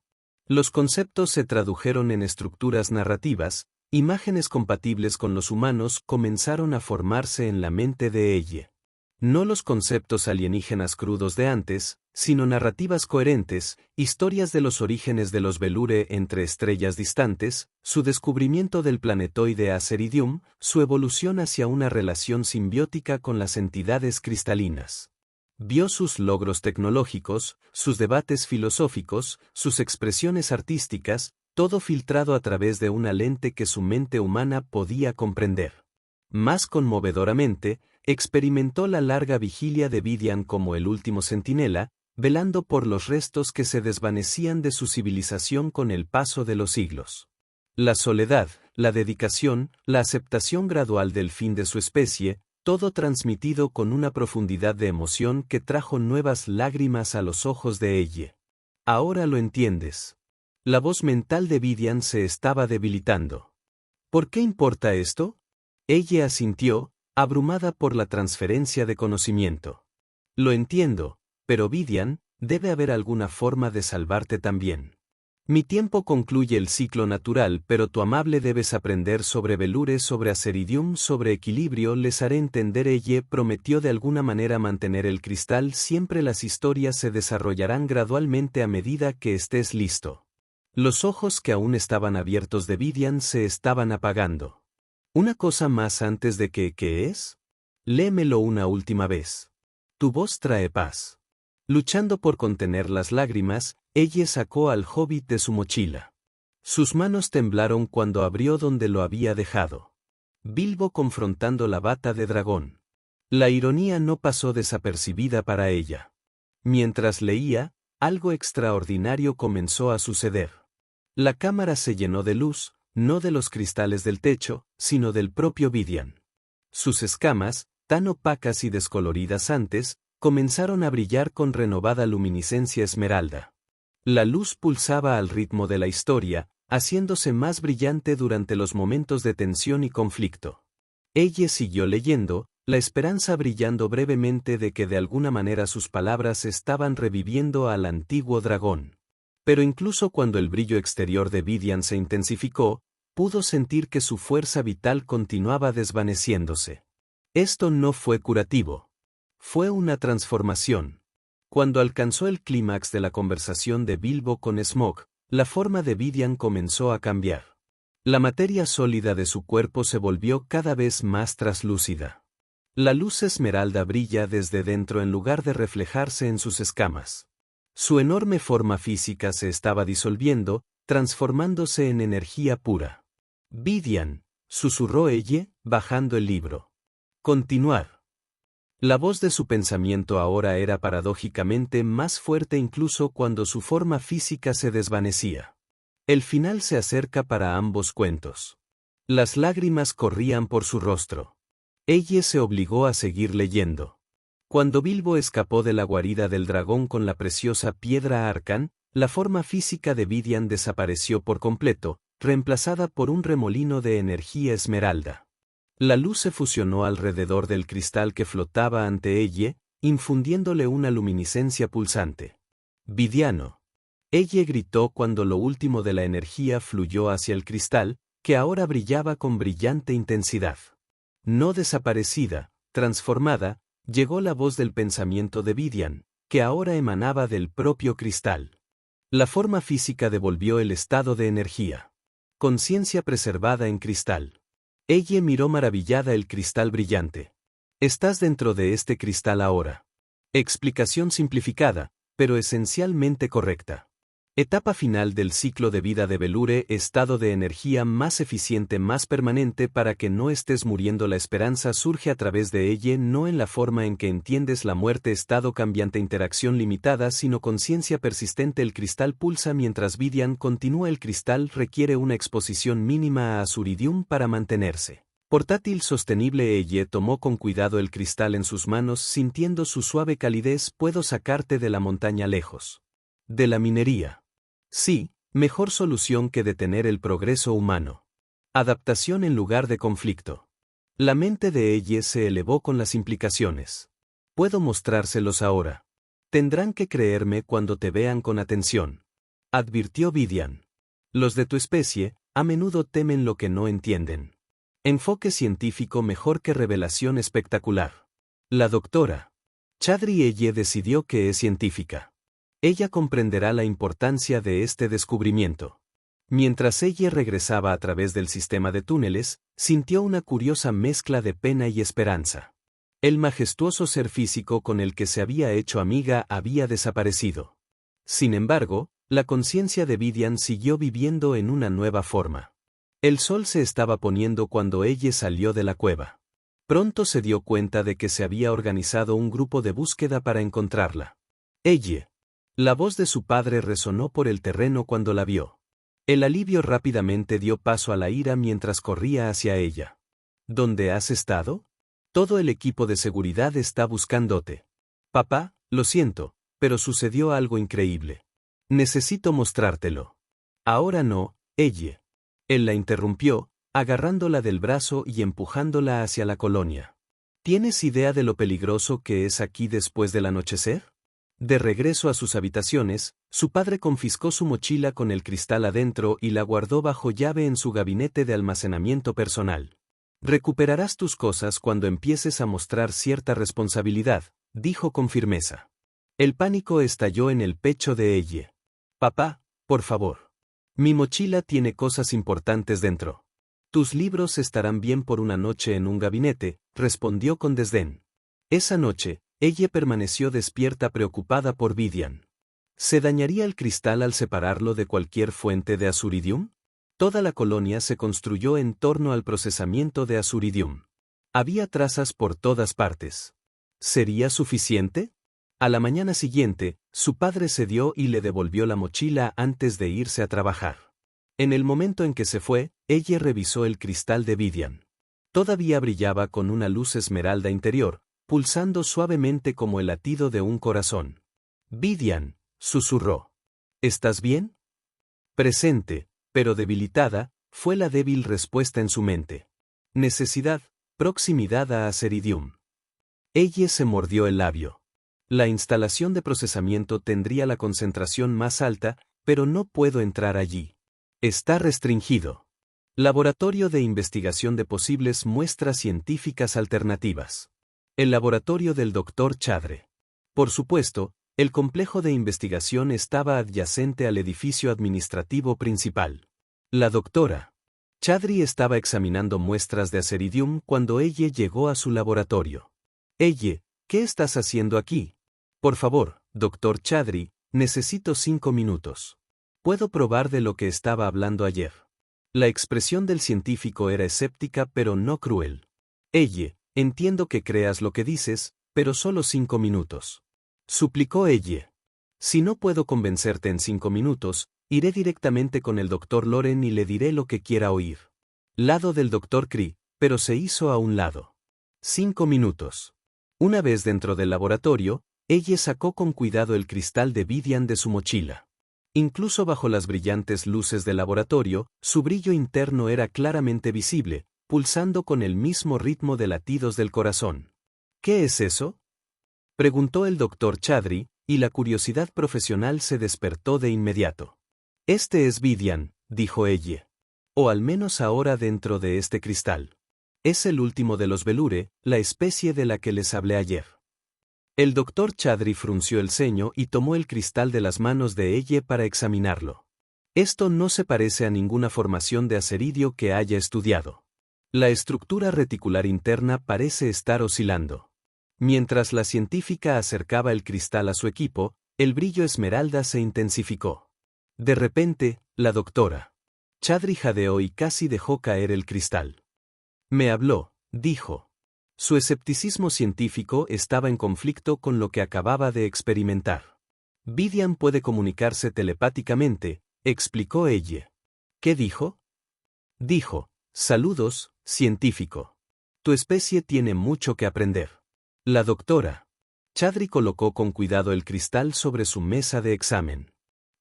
Los conceptos se tradujeron en estructuras narrativas, imágenes compatibles con los humanos comenzaron a formarse en la mente de ella. No los conceptos alienígenas crudos de antes, sino narrativas coherentes, historias de los orígenes de los Velure entre estrellas distantes, su descubrimiento del planetoide Aseridium, su evolución hacia una relación simbiótica con las entidades cristalinas. Vio sus logros tecnológicos, sus debates filosóficos, sus expresiones artísticas, todo filtrado a través de una lente que su mente humana podía comprender. Más conmovedoramente, experimentó la larga vigilia de Vivian como el último centinela, velando por los restos que se desvanecían de su civilización con el paso de los siglos. La soledad, la dedicación, la aceptación gradual del fin de su especie, todo transmitido con una profundidad de emoción que trajo nuevas lágrimas a los ojos de ella. Ahora lo entiendes. La voz mental de Vivian se estaba debilitando. ¿Por qué importa esto? Ella asintió, abrumada por la transferencia de conocimiento. Lo entiendo, pero Vivian, debe haber alguna forma de salvarte también. Mi tiempo concluye el ciclo natural, pero tu amable debes aprender sobre Velure, sobre Aseridium, sobre equilibrio, les haré entender. Ella prometió de alguna manera mantener el cristal. Siempre las historias se desarrollarán gradualmente a medida que estés listo. Los ojos que aún estaban abiertos de Vivian se estaban apagando. Una cosa más antes de que, ¿qué es? Léemelo una última vez. Tu voz trae paz. Luchando por contener las lágrimas, ella sacó al hobbit de su mochila. Sus manos temblaron cuando abrió donde lo había dejado. Bilbo confrontando la bata de dragón. La ironía no pasó desapercibida para ella. Mientras leía, algo extraordinario comenzó a suceder. La cámara se llenó de luz, no de los cristales del techo, sino del propio Vivian. Sus escamas, tan opacas y descoloridas antes, comenzaron a brillar con renovada luminiscencia esmeralda. La luz pulsaba al ritmo de la historia, haciéndose más brillante durante los momentos de tensión y conflicto. Ella siguió leyendo, la esperanza brillando brevemente de que de alguna manera sus palabras estaban reviviendo al antiguo dragón. Pero incluso cuando el brillo exterior de Vivian se intensificó, pudo sentir que su fuerza vital continuaba desvaneciéndose. Esto no fue curativo. Fue una transformación. Cuando alcanzó el clímax de la conversación de Bilbo con Smaug, la forma de Vivian comenzó a cambiar. La materia sólida de su cuerpo se volvió cada vez más traslúcida. La luz esmeralda brilla desde dentro en lugar de reflejarse en sus escamas. Su enorme forma física se estaba disolviendo, transformándose en energía pura. Vivian, susurró ella, bajando el libro. Continuar. La voz de su pensamiento ahora era paradójicamente más fuerte incluso cuando su forma física se desvanecía. El final se acerca para ambos cuentos. Las lágrimas corrían por su rostro. Ella se obligó a seguir leyendo. Cuando Bilbo escapó de la guarida del dragón con la preciosa piedra Arcan, la forma física de Vidian desapareció por completo, reemplazada por un remolino de energía esmeralda. La luz se fusionó alrededor del cristal que flotaba ante ella, infundiéndole una luminiscencia pulsante. «Vidiano». Ella gritó cuando lo último de la energía fluyó hacia el cristal, que ahora brillaba con brillante intensidad. No desaparecida, transformada, llegó la voz del pensamiento de Vidian, que ahora emanaba del propio cristal. La forma física devolvió el estado de energía. Conciencia preservada en cristal. Ella miró maravillada el cristal brillante. Estás dentro de este cristal ahora. Explicación simplificada, pero esencialmente correcta. Etapa final del ciclo de vida de Belure, estado de energía más eficiente, más permanente para que no estés muriendo. La esperanza surge a través de ella, no en la forma en que entiendes la muerte, estado cambiante, interacción limitada, sino conciencia persistente. El cristal pulsa mientras Vidian continúa. El cristal requiere una exposición mínima a Azuridium para mantenerse portátil, sostenible. Ella tomó con cuidado el cristal en sus manos, sintiendo su suave calidez. Puedo sacarte de la montaña lejos de la minería. Sí, mejor solución que detener el progreso humano. Adaptación en lugar de conflicto. La mente de ella se elevó con las implicaciones. Puedo mostrárselos ahora. Tendrán que creerme cuando te vean con atención. Advirtió Vidian. Los de tu especie, a menudo temen lo que no entienden. Enfoque científico mejor que revelación espectacular. La doctora Chadri Eye decidió que es científica. Ella comprenderá la importancia de este descubrimiento. Mientras ella regresaba a través del sistema de túneles, sintió una curiosa mezcla de pena y esperanza. El majestuoso ser físico con el que se había hecho amiga había desaparecido. Sin embargo, la conciencia de Vidian siguió viviendo en una nueva forma. El sol se estaba poniendo cuando ella salió de la cueva. Pronto se dio cuenta de que se había organizado un grupo de búsqueda para encontrarla. Ella. La voz de su padre resonó por el terreno cuando la vio. El alivio rápidamente dio paso a la ira mientras corría hacia ella. ¿Dónde has estado? Todo el equipo de seguridad está buscándote. Papá, lo siento, pero sucedió algo increíble. Necesito mostrártelo. Ahora no, ella. Él la interrumpió, agarrándola del brazo y empujándola hacia la colonia. ¿Tienes idea de lo peligroso que es aquí después del anochecer? De regreso a sus habitaciones, su padre confiscó su mochila con el cristal adentro y la guardó bajo llave en su gabinete de almacenamiento personal. Recuperarás tus cosas cuando empieces a mostrar cierta responsabilidad, dijo con firmeza. El pánico estalló en el pecho de ella. Papá, por favor. Mi mochila tiene cosas importantes dentro. Tus libros estarán bien por una noche en un gabinete, respondió con desdén. Esa noche, ella permaneció despierta preocupada por Vidian. ¿Se dañaría el cristal al separarlo de cualquier fuente de Azuridium? Toda la colonia se construyó en torno al procesamiento de Azuridium. Había trazas por todas partes. ¿Sería suficiente? A la mañana siguiente, su padre cedió y le devolvió la mochila antes de irse a trabajar. En el momento en que se fue, ella revisó el cristal de Vidian. Todavía brillaba con una luz esmeralda interior, pulsando suavemente como el latido de un corazón. Vidian, susurró. ¿Estás bien? Presente, pero debilitada, fue la débil respuesta en su mente. Necesidad, proximidad a Azuridium. Ella se mordió el labio. La instalación de procesamiento tendría la concentración más alta, pero no puedo entrar allí. Está restringido. Laboratorio de investigación de posibles muestras científicas alternativas. El laboratorio del Dr. Chadre. Por supuesto, el complejo de investigación estaba adyacente al edificio administrativo principal. La doctora Chadri estaba examinando muestras de Azuridium cuando ella llegó a su laboratorio. Ella, ¿qué estás haciendo aquí? Por favor, Dr. Chadri, necesito 5 minutos. Puedo probar de lo que estaba hablando ayer. La expresión del científico era escéptica pero no cruel. Ella, entiendo que creas lo que dices, pero solo 5 minutos. Suplicó ella. Si no puedo convencerte en 5 minutos, iré directamente con el Dr. Loren y le diré lo que quiera oír. Lado del Dr. Cree, pero se hizo a un lado. 5 minutos. Una vez dentro del laboratorio, ella sacó con cuidado el cristal de Vidian de su mochila. Incluso bajo las brillantes luces del laboratorio, su brillo interno era claramente visible, pulsando con el mismo ritmo de latidos del corazón. ¿Qué es eso?, preguntó el doctor Chaudhry, y la curiosidad profesional se despertó de inmediato. Este es Vidian, dijo ella. O al menos ahora dentro de este cristal. Es el último de los Velure, la especie de la que les hablé ayer. El doctor Chaudhry frunció el ceño y tomó el cristal de las manos de ella para examinarlo. Esto no se parece a ninguna formación de aceridio que haya estudiado. La estructura reticular interna parece estar oscilando. Mientras la científica acercaba el cristal a su equipo, el brillo esmeralda se intensificó. De repente, la doctora Chaudhry jadeó y casi dejó caer el cristal. Me habló, dijo. Su escepticismo científico estaba en conflicto con lo que acababa de experimentar. Vidian puede comunicarse telepáticamente, explicó ella. ¿Qué dijo? Dijo, saludos, científico. Tu especie tiene mucho que aprender. La doctora Chaudhry colocó con cuidado el cristal sobre su mesa de examen.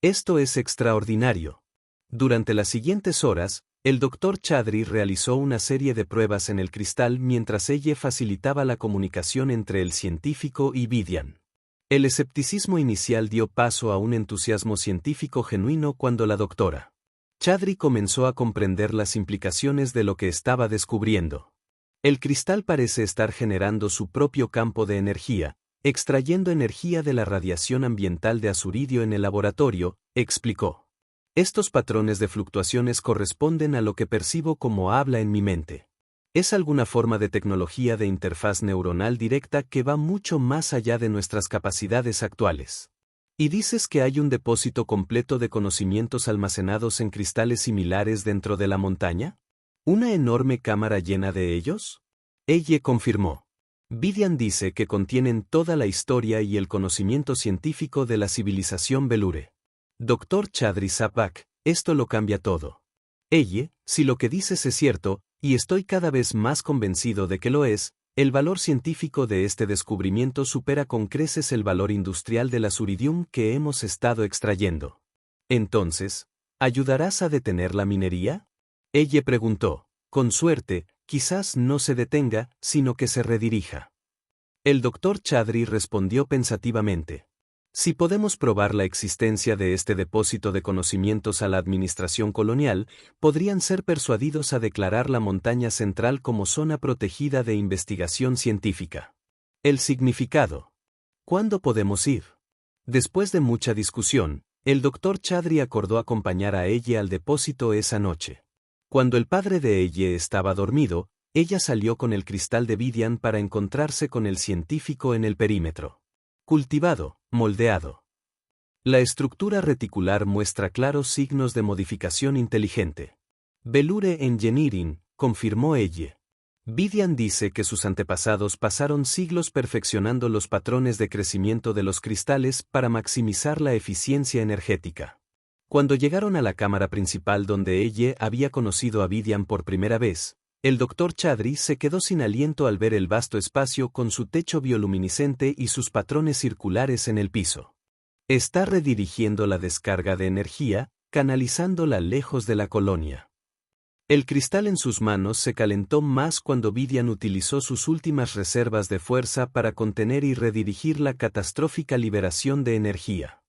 Esto es extraordinario. Durante las siguientes horas, el doctor Chaudhry realizó una serie de pruebas en el cristal mientras ella facilitaba la comunicación entre el científico y Vidian. El escepticismo inicial dio paso a un entusiasmo científico genuino cuando la doctora Chaudhry comenzó a comprender las implicaciones de lo que estaba descubriendo. El cristal parece estar generando su propio campo de energía, extrayendo energía de la radiación ambiental de azuridio en el laboratorio, explicó. Estos patrones de fluctuaciones corresponden a lo que percibo como habla en mi mente. Es alguna forma de tecnología de interfaz neuronal directa que va mucho más allá de nuestras capacidades actuales. ¿Y dices que hay un depósito completo de conocimientos almacenados en cristales similares dentro de la montaña? ¿Una enorme cámara llena de ellos? Ella confirmó. Vidian dice que contienen toda la historia y el conocimiento científico de la civilización Velure. Dr. Chaudhry Sapak, esto lo cambia todo. Ella, si lo que dices es cierto, y estoy cada vez más convencido de que lo es, el valor científico de este descubrimiento supera con creces el valor industrial del azuridium que hemos estado extrayendo. Entonces, ¿ayudarás a detener la minería? Ella preguntó. Con suerte, quizás no se detenga, sino que se redirija. El doctor Chaudhry respondió pensativamente. Si podemos probar la existencia de este depósito de conocimientos a la administración colonial, podrían ser persuadidos a declarar la montaña central como zona protegida de investigación científica. El significado. ¿Cuándo podemos ir? Después de mucha discusión, el doctor Chaudhry acordó acompañar a ella al depósito esa noche. Cuando el padre de ella estaba dormido, ella salió con el cristal de Vidian para encontrarse con el científico en el perímetro. Cultivado, moldeado. La estructura reticular muestra claros signos de modificación inteligente. Velure Engineering, confirmó ella. Vidian dice que sus antepasados pasaron siglos perfeccionando los patrones de crecimiento de los cristales para maximizar la eficiencia energética. Cuando llegaron a la cámara principal donde ella había conocido a Vidian por primera vez, el doctor Chaudhry se quedó sin aliento al ver el vasto espacio con su techo bioluminiscente y sus patrones circulares en el piso. Está redirigiendo la descarga de energía, canalizándola lejos de la colonia. El cristal en sus manos se calentó más cuando Vidian utilizó sus últimas reservas de fuerza para contener y redirigir la catastrófica liberación de energía.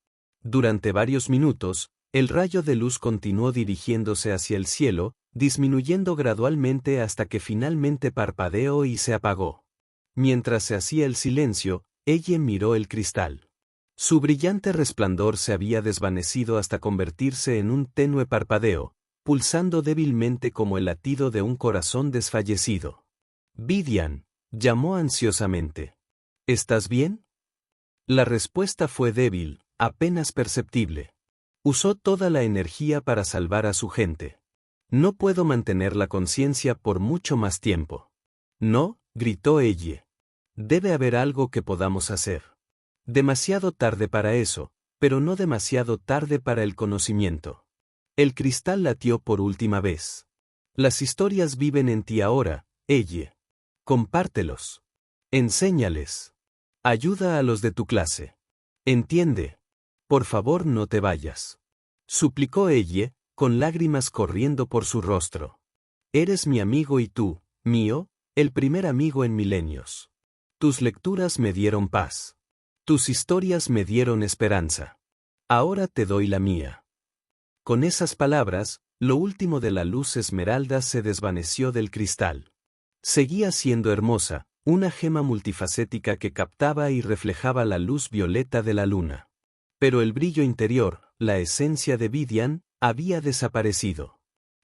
Durante varios minutos, el rayo de luz continuó dirigiéndose hacia el cielo, disminuyendo gradualmente hasta que finalmente parpadeó y se apagó. Mientras se hacía el silencio, ella miró el cristal. Su brillante resplandor se había desvanecido hasta convertirse en un tenue parpadeo, pulsando débilmente como el latido de un corazón desfallecido. Vidian, llamó ansiosamente. ¿Estás bien? La respuesta fue débil, apenas perceptible. Usó toda la energía para salvar a su gente. No puedo mantener la conciencia por mucho más tiempo. No, gritó ella. Debe haber algo que podamos hacer. Demasiado tarde para eso, pero no demasiado tarde para el conocimiento. El cristal latió por última vez. Las historias viven en ti ahora, ella. Compártelos. Enséñales. Ayuda a los de tu clase. Entiende. Por favor, no te vayas. Suplicó ella, con lágrimas corriendo por su rostro. Eres mi amigo y tú, mío, el primer amigo en milenios. Tus lecturas me dieron paz. Tus historias me dieron esperanza. Ahora te doy la mía. Con esas palabras, lo último de la luz esmeralda se desvaneció del cristal. Seguía siendo hermosa, una gema multifacética que captaba y reflejaba la luz violeta de la luna. Pero el brillo interior, la esencia de Vidian, había desaparecido.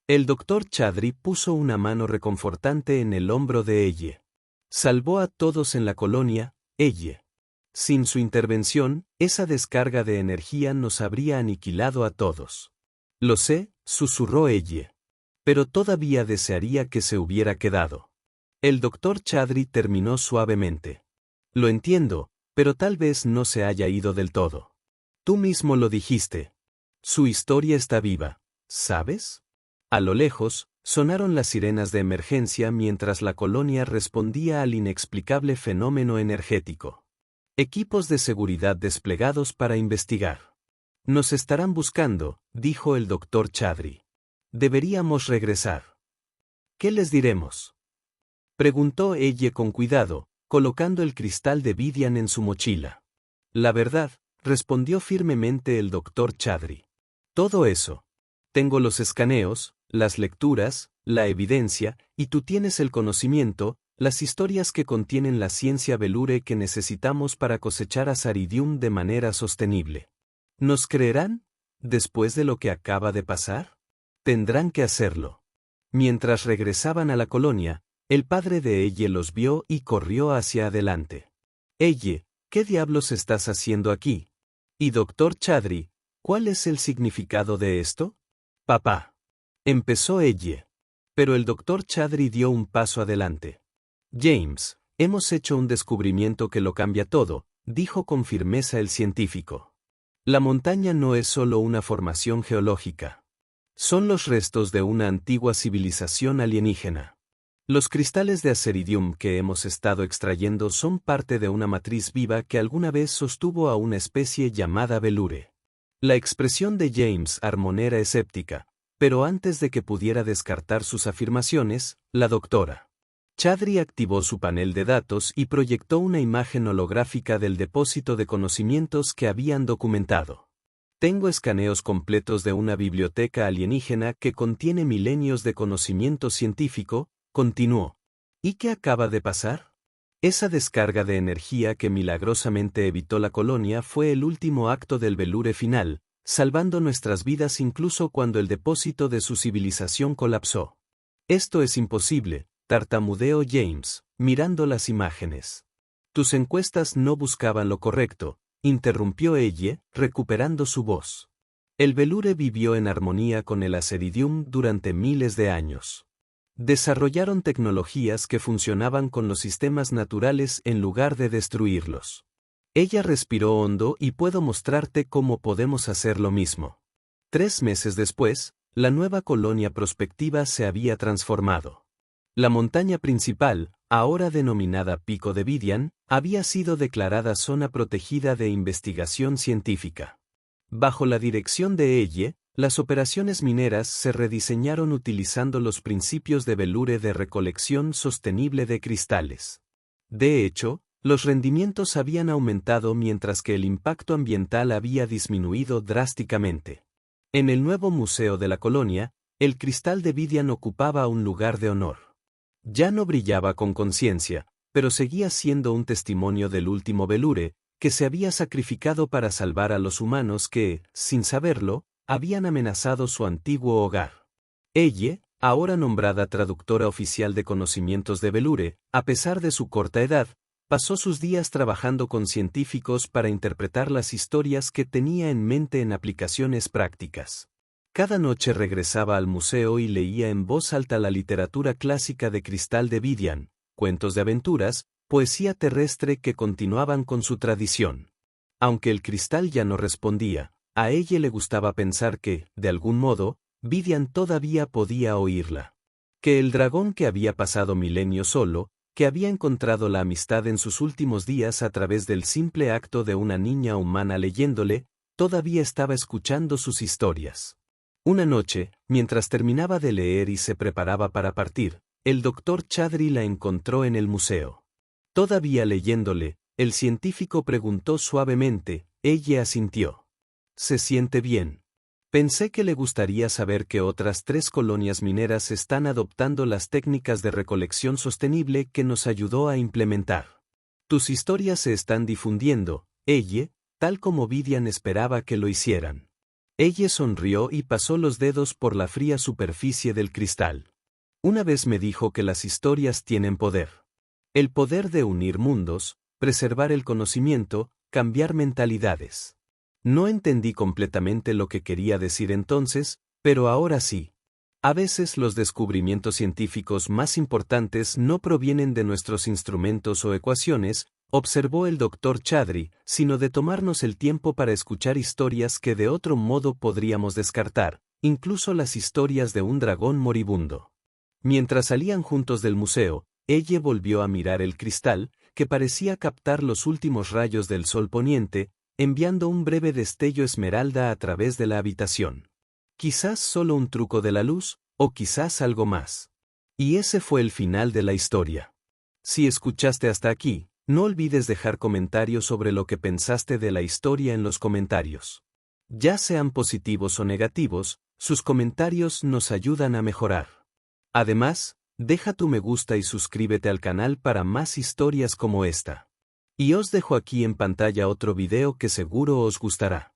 El doctor Chadri puso una mano reconfortante en el hombro de ella. Salvó a todos en la colonia, ella. Sin su intervención, esa descarga de energía nos habría aniquilado a todos. Lo sé, susurró ella. Pero todavía desearía que se hubiera quedado. El doctor Chadri terminó suavemente. Lo entiendo, pero tal vez no se haya ido del todo. Tú mismo lo dijiste. Su historia está viva, ¿sabes? A lo lejos, sonaron las sirenas de emergencia mientras la colonia respondía al inexplicable fenómeno energético. Equipos de seguridad desplegados para investigar. Nos estarán buscando, dijo el doctor Chadri. Deberíamos regresar. ¿Qué les diremos? Preguntó ella con cuidado, colocando el cristal de Vidian en su mochila. La verdad, respondió firmemente el doctor Chadri. Todo eso. Tengo los escaneos, las lecturas, la evidencia, y tú tienes el conocimiento, las historias que contienen la ciencia Velure que necesitamos para cosechar Asaridium de manera sostenible. ¿Nos creerán? ¿Después de lo que acaba de pasar? Tendrán que hacerlo. Mientras regresaban a la colonia, el padre de ella los vio y corrió hacia adelante. Ella, ¿qué diablos estás haciendo aquí? Y doctor Chadri, ¿cuál es el significado de esto? Papá. Empezó ella. Pero el doctor Chadri dio un paso adelante. James, hemos hecho un descubrimiento que lo cambia todo, dijo con firmeza el científico. La montaña no es solo una formación geológica. Son los restos de una antigua civilización alienígena. Los cristales de Aseridium que hemos estado extrayendo son parte de una matriz viva que alguna vez sostuvo a una especie llamada Velure. La expresión de James Harmon era escéptica, pero antes de que pudiera descartar sus afirmaciones, la doctora Chadri activó su panel de datos y proyectó una imagen holográfica del depósito de conocimientos que habían documentado. Tengo escaneos completos de una biblioteca alienígena que contiene milenios de conocimiento científico, continuó. ¿Y qué acaba de pasar? Esa descarga de energía que milagrosamente evitó la colonia fue el último acto del Velure final, salvando nuestras vidas incluso cuando el depósito de su civilización colapsó. Esto es imposible, tartamudeó James, mirando las imágenes. Tus encuestas no buscaban lo correcto, interrumpió ella, recuperando su voz. El Velure vivió en armonía con el Aseridium durante miles de años. Desarrollaron tecnologías que funcionaban con los sistemas naturales en lugar de destruirlos. Ella respiró hondo y puedo mostrarte cómo podemos hacer lo mismo. 3 meses después, la nueva colonia prospectiva se había transformado. La montaña principal, ahora denominada Pico de Vidian, había sido declarada zona protegida de investigación científica. Bajo la dirección de ella, las operaciones mineras se rediseñaron utilizando los principios de Velure de recolección sostenible de cristales. De hecho, los rendimientos habían aumentado mientras que el impacto ambiental había disminuido drásticamente. En el nuevo museo de la colonia, el cristal de Vidian ocupaba un lugar de honor. Ya no brillaba con conciencia, pero seguía siendo un testimonio del último Velure, que se había sacrificado para salvar a los humanos que, sin saberlo, habían amenazado su antiguo hogar. Ella, ahora nombrada traductora oficial de conocimientos de Velure, a pesar de su corta edad, pasó sus días trabajando con científicos para interpretar las historias que tenía en mente en aplicaciones prácticas. Cada noche regresaba al museo y leía en voz alta la literatura clásica de Cristal de Vidian, cuentos de aventuras, poesía terrestre que continuaban con su tradición. Aunque el cristal ya no respondía, a ella le gustaba pensar que, de algún modo, Vidian todavía podía oírla. Que el dragón que había pasado milenios solo, que había encontrado la amistad en sus últimos días a través del simple acto de una niña humana leyéndole, todavía estaba escuchando sus historias. Una noche, mientras terminaba de leer y se preparaba para partir, el doctor Chadri la encontró en el museo. Todavía leyéndole, el científico preguntó suavemente, ella asintió. ¿Se siente bien? Pensé que le gustaría saber que otras 3 colonias mineras están adoptando las técnicas de recolección sostenible que nos ayudó a implementar. Tus historias se están difundiendo, ella, tal como Vivian esperaba que lo hicieran. Ella sonrió y pasó los dedos por la fría superficie del cristal. Una vez me dijo que las historias tienen poder. El poder de unir mundos, preservar el conocimiento, cambiar mentalidades. No entendí completamente lo que quería decir entonces, pero ahora sí. A veces los descubrimientos científicos más importantes no provienen de nuestros instrumentos o ecuaciones, observó el doctor Chadri, sino de tomarnos el tiempo para escuchar historias que de otro modo podríamos descartar, incluso las historias de un dragón moribundo. Mientras salían juntos del museo, ella volvió a mirar el cristal, que parecía captar los últimos rayos del sol poniente, enviando un breve destello esmeralda a través de la habitación. Quizás solo un truco de la luz, o quizás algo más. Y ese fue el final de la historia. Si escuchaste hasta aquí, no olvides dejar comentarios sobre lo que pensaste de la historia en los comentarios. Ya sean positivos o negativos, sus comentarios nos ayudan a mejorar. Además, deja tu me gusta y suscríbete al canal para más historias como esta. Y os dejo aquí en pantalla otro video que seguro os gustará.